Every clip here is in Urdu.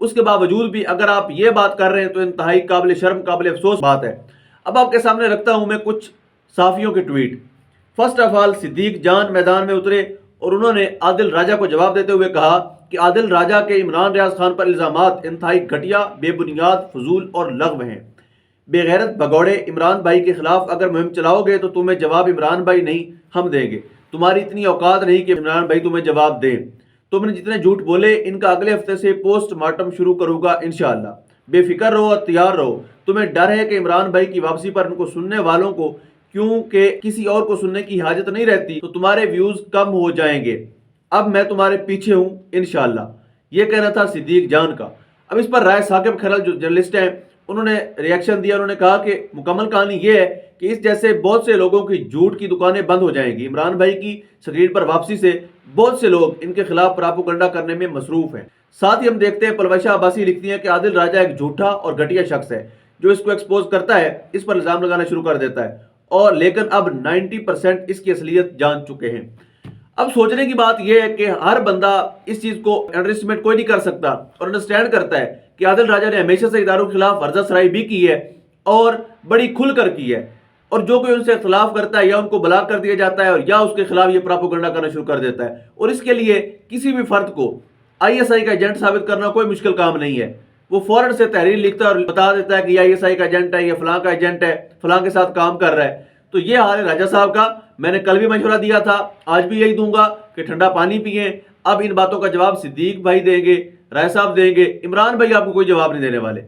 اس کے باوجود بھی اگر آپ یہ بات کر رہے ہیں تو انتہائی قابل شرم قابل افسوس بات ہے۔ اب آپ کے سامنے رکھتا ہوں میں کچھ صحافیوں کے ٹویٹ۔ فرسٹ آف آل صدیق جان میدان میں اترے اور انہوں نے عادل راجہ کو جواب دیتے ہوئے کہا کہ عادل راجہ کے عمران ریاض خان پر الزامات انتہائی گھٹیا، بے بنیاد، فضول اور لغو ہیں۔ بے غیرت بھگوڑے، عمران بھائی کے خلاف اگر مہم چلاؤ گے تو تمہیں جواب عمران بھائی نہیں ہم دیں گے۔ تمہاری اتنی اوقات نہیں کہ عمران بھائی تمہیں جواب دیں۔ تم نے جتنے جھوٹ بولے ان کا اگلے ہفتے سے پوسٹ مارٹم شروع کروں گا انشاءاللہ۔ بے فکر رہو اور تیار رہو۔ تمہیں ڈر ہے کہ عمران بھائی کی واپسی پر ان کو سننے والوں کو کیونکہ کسی اور کو سننے کی حاجت نہیں رہتی تو تمہارے ویوز کم ہو جائیں گے۔ اب میں تمہارے پیچھے ہوں انشاءاللہ۔ یہ کہنا تھا صدیق جان کا۔ اب اس پر رائے ثاقب کھرل جو جرنلسٹ ہیں انہوں نے ریاکشن دیا۔ انہوں نے کہا کہ مکمل کہانی یہ ہے کہ اس جیسے بہت سے لوگوں کی جھوٹ کی دکانیں بند ہو جائیں گی۔ عمران بھائی کی سکرین پر واپسی سے بہت سے لوگ ان کے خلاف پراپوگنڈا کرنے میں مصروف ہیں۔ ساتھ ہی ہم دیکھتے ہیں پلوشہ عباسی لکھتی ہیں کہ عادل راجہ ایک جھوٹا اور گھٹیا شخص ہے جو اس کو ایکسپوز کرتا ہے، اس پر الزام لگانا شروع کر دیتا ہے، اور لیکن اب 90% اس کی اصلیت جان چکے ہیں۔ اب سوچنے کی بات یہ ہے کہ ہر بندہ اس چیز کو انڈر اسٹیمیٹ کوئی نہیں کر سکتا اور انڈرسٹینڈ کرتا ہے کہ عادل راجہ نے ہمیشہ سے اداروں کے خلاف ورزہ سرائی بھی کی ہے اور بڑی کھل کر کی ہے، اور جو کوئی ان سے اختلاف کرتا ہے یا ان کو بلاک کر دیا جاتا ہے اور یا اس کے خلاف یہ پراپوگنڈا کرنا شروع کر دیتا ہے، اور اس کے لیے کسی بھی فرد کو ISI کا ایجنٹ ثابت کرنا کوئی مشکل کام نہیں ہے۔ وہ فوراً سے تحریر لکھتا ہے اور بتا دیتا ہے کہ یہ ISI کا ایجنٹ ہے، یہ فلاں کا ایجنٹ ہے، فلاں کے ساتھ کام کر رہا ہے۔ تو یہ حال ہے راجہ صاحب کا۔ میں نے کل بھی مشورہ دیا تھا، آج بھی یہی دوں گا کہ ٹھنڈا پانی پئیں۔ اب ان باتوں کا جواب صدیق بھائی دیں گے، رائے صاحب دیں گے، عمران بھائی آپ کو کوئی جواب نہیں دینے والے۔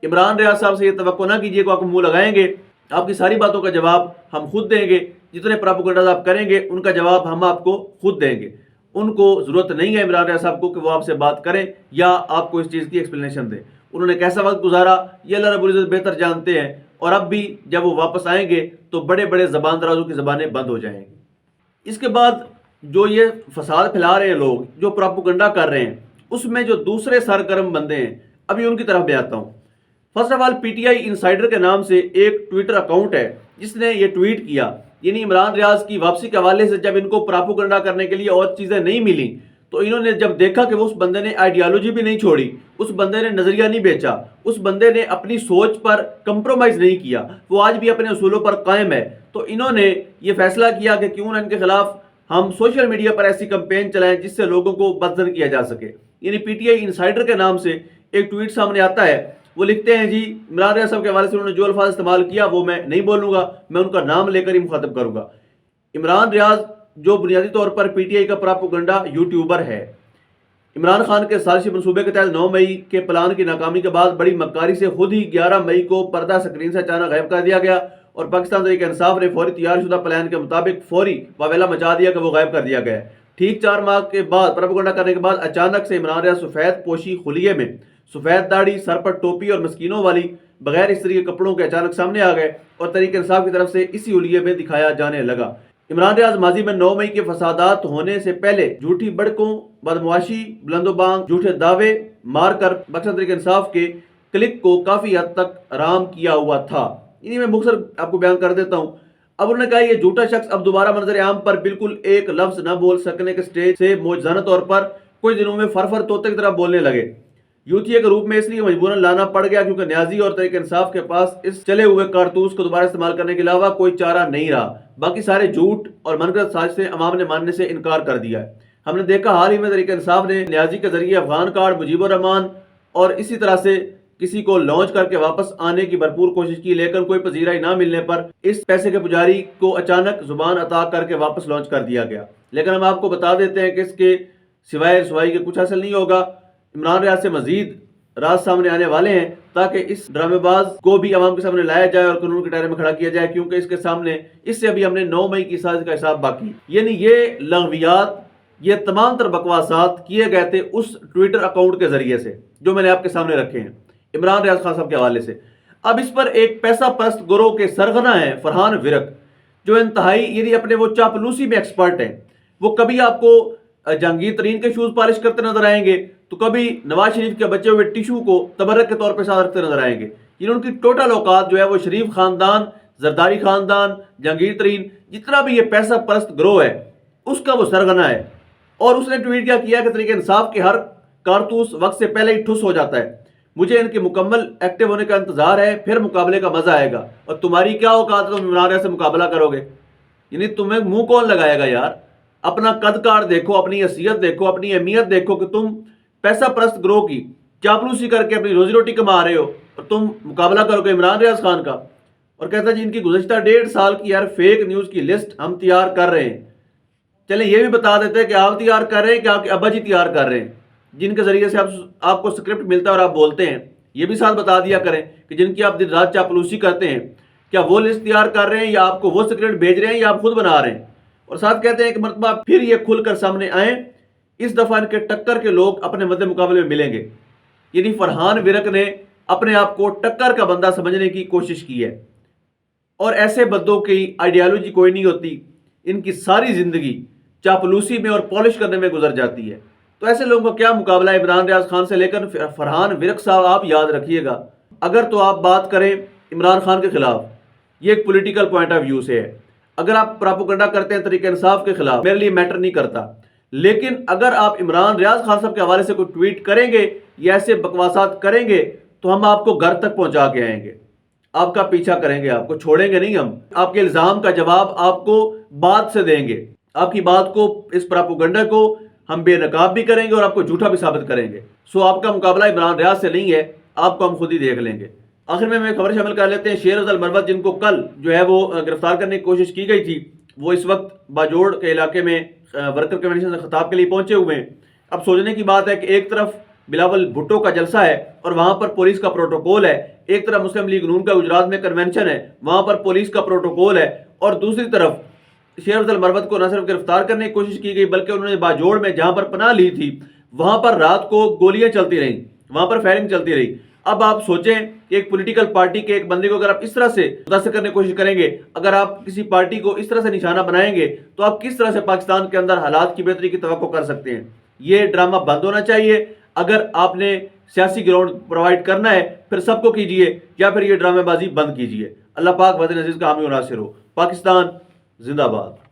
عمران ریاض صاحب سے یہ توقع نہ کیجیے کہ آپ کو منہ لگائیں گے۔ آپ کی ساری باتوں کا جواب ہم خود دیں گے، جتنے پراپوگنڈاز آپ کریں گے ان کا جواب ہم آپ کو خود دیں گے۔ ان کو ضرورت نہیں ہے عمران ریاض صاحب کو کہ وہ آپ سے بات کریں یا آپ کو اس چیز کی ایکسپلینیشن دیں۔ انہوں نے کیسا وقت گزارا یہ اللہ رب العزت بہتر جانتے ہیں، اور اب بھی جب وہ واپس آئیں گے تو بڑے بڑے زبان درازوں کی زبانیں بند ہو جائیں گی۔ اس کے بعد جو یہ فساد پھیلا رہے ہیں لوگ، جو پراپوگنڈا کر رہے ہیں، اس میں جو دوسرے سرگرم بندے ہیں ابھی ان کی طرف میں آتا ہوں۔ First of all PTI insider کے نام سے ایک ٹویٹر اکاؤنٹ ہے جس نے یہ ٹویٹ کیا، یعنی عمران ریاض کی واپسی کے حوالے سے جب ان کو پراپوگنڈا کرنے کے لیے اور چیزیں نہیں ملیں تو انہوں نے جب دیکھا کہ اس بندے نے آئیڈیالوجی بھی نہیں چھوڑی، اس بندے نے نظریہ نہیں بیچا، اس بندے نے اپنی سوچ پر کمپرومائز نہیں کیا، وہ آج بھی اپنے اصولوں پر قائم ہے، تو انہوں نے یہ فیصلہ کیا کہ کیوں نہ ان کے خلاف ہم سوشل میڈیا پر ایسی کمپین چلائیں جس سے لوگوں کو بدزن کیا جا سکے۔ یعنی PTI انسائیڈر کے نام سے ایک ٹویٹ سامنے آتا ہے، وہ لکھتے ہیں جی عمران ریاض صاحب کے حوالے سے انہوں نے جو الفاظ استعمال کیا وہ میں نہیں بولوں گا، میں ان کا نام لے کر ہی مخاطب کروں گا۔ عمران ریاض جو بنیادی طور پر PTI کا پراپوگنڈا یوٹیوبر ہے، عمران خان کے سازشی منصوبے کے تحت 9 مئی کے پلان کی ناکامی کے بعد بڑی مکاری سے خود ہی 11 مئی کو پردہ سکرین سے اچانک غائب کر دیا گیا، اور پاکستان تحریک انصاف نے فوری تیار شدہ پلان کے مطابق فوری واویلا مچا دیا کہ وہ غائب کر دیا گیا ہے۔ ٹھیک 4 ماہ کے بعد پراپوگنڈا کرنے کے بعد اچانک سے عمران ریاض سفید پوشی خلیے میں، سفید داڑھی، سر پر ٹوپی اور مسکینوں والی بغیر استری کے کپڑوں کے اچانک سامنے آ گئے اور تحریک انصاف کی طرف سے اسی حلیے میں دکھایا جانے لگا۔ عمران ریاض ماضی میں 9 مئی کے فسادات ہونے سے پہلے جھوٹی بڑکوں، بدمعاشی، بلند و بانگ، جھوٹے دعوے مار کر پاکستان تحریک انصاف کے کلک کو کافی حد تک آرام کیا ہوا تھا۔ انہی میں مختصر آپ کو بیان کر دیتا ہوں۔ اب انہوں نے کہا یہ جھوٹا شخص اب دوبارہ منظر عام پر بالکل ایک لفظ نہ بول سکنے کے سٹیج سے معجزانہ طور پر کچھ دنوں میں فرفر طوطے کی طرح بولنے لگے۔ یوتھیا کے روپ میں اس لیے مجبوراً لانا پڑ گیا کیونکہ نیازی اور تحریک انصاف کے پاس اس چلے ہوئے کارتوس کو دوبارہ استعمال کرنے کے علاوہ کوئی چارہ نہیں رہا۔ باقی سارے جھوٹ اور منگرت سازشیں عوام نے ماننے سے انکار کر دیا ہے۔ ہم نے دیکھا حال ہی میں تحریک انصاف نے نیازی کے ذریعے افغان کارڈ، مجیب الرحمان اور اسی طرح سے کسی کو لانچ کر کے واپس آنے کی بھرپور کوشش کی، لیکن کوئی پذیرائی نہ ملنے پر اس پیسے کے پجاری کو اچانک زبان عطا کر کے واپس لانچ کر دیا گیا۔ لیکن ہم آپ کو بتا دیتے ہیں کہ اس کے سوائے رسوائی کے کچھ حاصل نہیں ہوگا۔ عمران ریاض سے مزید راز سامنے آنے والے ہیں تاکہ اس ڈرامے باز کو بھی عوام کے سامنے لایا جائے اور قانون کے دائرے میں کھڑا کیا جائے، کیونکہ اس کے سامنے اس سے ابھی ہم نے 9 مئی کی سازش کا حساب باقی، یعنی یہ لغویات، یہ تمام تر بکواسات کیے گئے تھے اس ٹویٹر اکاؤنٹ کے ذریعے سے جو میں نے آپ کے سامنے رکھے ہیں عمران ریاض خان صاحب کے حوالے سے۔ اب اس پر ایک پیسہ پرست گروہ کے سرغنہ ہیں فرحان ورک، جو انتہائی یعنی اپنے وہ چاپلوسی میں ایکسپرٹ ہیں۔ وہ کبھی آپ کو جہانگیر ترین کے شوز پالش کرتے نظر آئیں گے تو کبھی نواز شریف کے بچے ہوئے ٹیشو کو تبرک کے طور پہ ساتھ رکھتے نظر آئیں گے۔ یعنی ان کی ٹوٹل اوقات جو ہے وہ شریف خاندان، زرداری خاندان، جہانگیر ترین، جتنا بھی یہ پیسہ پرست گروہ ہے اس کا وہ سرغنہ ہے۔ اور اس نے ٹویٹ کیا کہ تحریک انصاف کے ہر کارتوس وقت سے پہلے ہی ٹھس ہو جاتا ہے۔ مجھے ان کے مکمل ایکٹیو ہونے کا انتظار ہے، پھر مقابلے کا مزہ آئے گا۔ اور تمہاری کیا اوقات ہے تم عمران ریاض سے مقابلہ کرو گے؟ یعنی تمہیں منہ کون لگائے گا یار؟ اپنا قد کار دیکھو، اپنی حیثیت دیکھو، اپنی اہمیت دیکھو کہ تم پیسہ پرست گروہ کی چاپلوسی کر کے اپنی روزی روٹی کما رہے ہو اور تم مقابلہ کرو گے عمران ریاض خان کا۔ اور کہتا ہے جی ان کی گزشتہ 1.5 سال کی یار فیک نیوز کی لسٹ ہم تیار کر رہے ہیں۔ چلیں یہ بھی بتا دیتے ہیں کہ آپ تیار کر رہے ہیں کہ آپ کے ابا جی تیار کر رہے ہیں، جن کے ذریعے سے آپ کو سکرپٹ ملتا ہے اور آپ بولتے ہیں۔ یہ بھی ساتھ بتا دیا کریں کہ جن کی آپ دن رات چاپلوسی کرتے ہیں، کیا وہ لسٹ تیار کر رہے ہیں یا آپ کو وہ سکرپٹ بھیج رہے ہیں یا آپ خود بنا رہے ہیں؟ اور ساتھ کہتے ہیں کہ مرتبہ پھر یہ کھل کر سامنے آئیں، اس دفعہ ان کے ٹکر کے لوگ اپنے مد مقابلے میں ملیں گے۔ یعنی فرحان ورک نے اپنے آپ کو ٹکر کا بندہ سمجھنے کی کوشش کی ہے، اور ایسے بندوں کی آئیڈیالوجی کوئی نہیں ہوتی، ان کی ساری زندگی چاپلوسی میں اور پالش کرنے میں گزر جاتی ہے۔ تو ایسے لوگوں کا کیا مقابلہ ہے عمران ریاض خان سے؟ لیکن فرحان ورک صاحب آپ یاد رکھیے گا، اگر تو آپ بات کریں عمران خان کے خلاف، یہ ایک پولیٹیکل پوائنٹ آف ویو سے ہے۔ اگر آپ پراپوگنڈا کرتے ہیں طریقہ انصاف کے خلاف، میرے لیے میٹر نہیں کرتا، لیکن اگر آپ عمران ریاض خان صاحب کے حوالے سے کوئی ٹویٹ کریں گے یا ایسے بکواسات کریں گے تو ہم آپ کو گھر تک پہنچا کے آئیں گے، آپ کا پیچھا کریں گے، آپ کو چھوڑیں گے نہیں۔ ہم آپ کے الزام کا جواب آپ کو بات سے دیں گے، آپ کی بات کو، اس پراپوگنڈا کو ہم بے نقاب بھی کریں گے اور آپ کو جھوٹا بھی ثابت کریں گے۔ سو آپ کا مقابلہ عمران ریاض سے نہیں ہے، آپ کو ہم خود ہی دیکھ لیں گے۔ آخر میں خبر شامل کر لیتے ہیں، شیر افضل مروت جن کو کل جو ہے وہ گرفتار کرنے کی کوشش کی گئی تھی، وہ اس وقت باجوڑ کے علاقے میں ورکر کنونشن سے خطاب کے لیے پہنچے ہوئے ہیں۔ اب سوچنے کی بات ہے کہ ایک طرف بلاول بھٹو کا جلسہ ہے اور وہاں پر پولیس کا پروٹوکول ہے، ایک طرف مسلم لیگ نون کا گجرات میں کنونشن ہے، وہاں پر پولیس کا پروٹوکول ہے، اور دوسری طرف شیر افضل مروت کو نہ صرف گرفتار کرنے کی کوشش کی گئی بلکہ انہوں نے باجوڑ میں جہاں پر پناہ لی تھی وہاں پر رات کو گولیاں چلتی رہیں، وہاں پر فائرنگ چلتی رہی۔ اب آپ سوچیں کہ ایک پولیٹیکل پارٹی کے ایک بندے کو اگر آپ اس طرح سے متاثر کرنے کی کوشش کریں گے، اگر آپ کسی پارٹی کو اس طرح سے نشانہ بنائیں گے تو آپ کس طرح سے پاکستان کے اندر حالات کی بہتری کی توقع کر سکتے ہیں؟ یہ ڈرامہ بند ہونا چاہیے۔ اگر آپ نے سیاسی گراؤنڈ پرووائڈ کرنا ہے پھر سب کو کیجیے، یا پھر یہ ڈرامے بازی بند کیجیے۔ اللہ پاک وطن عزیز کا حامی و ناصر ہو۔ پاکستان زندہ باد۔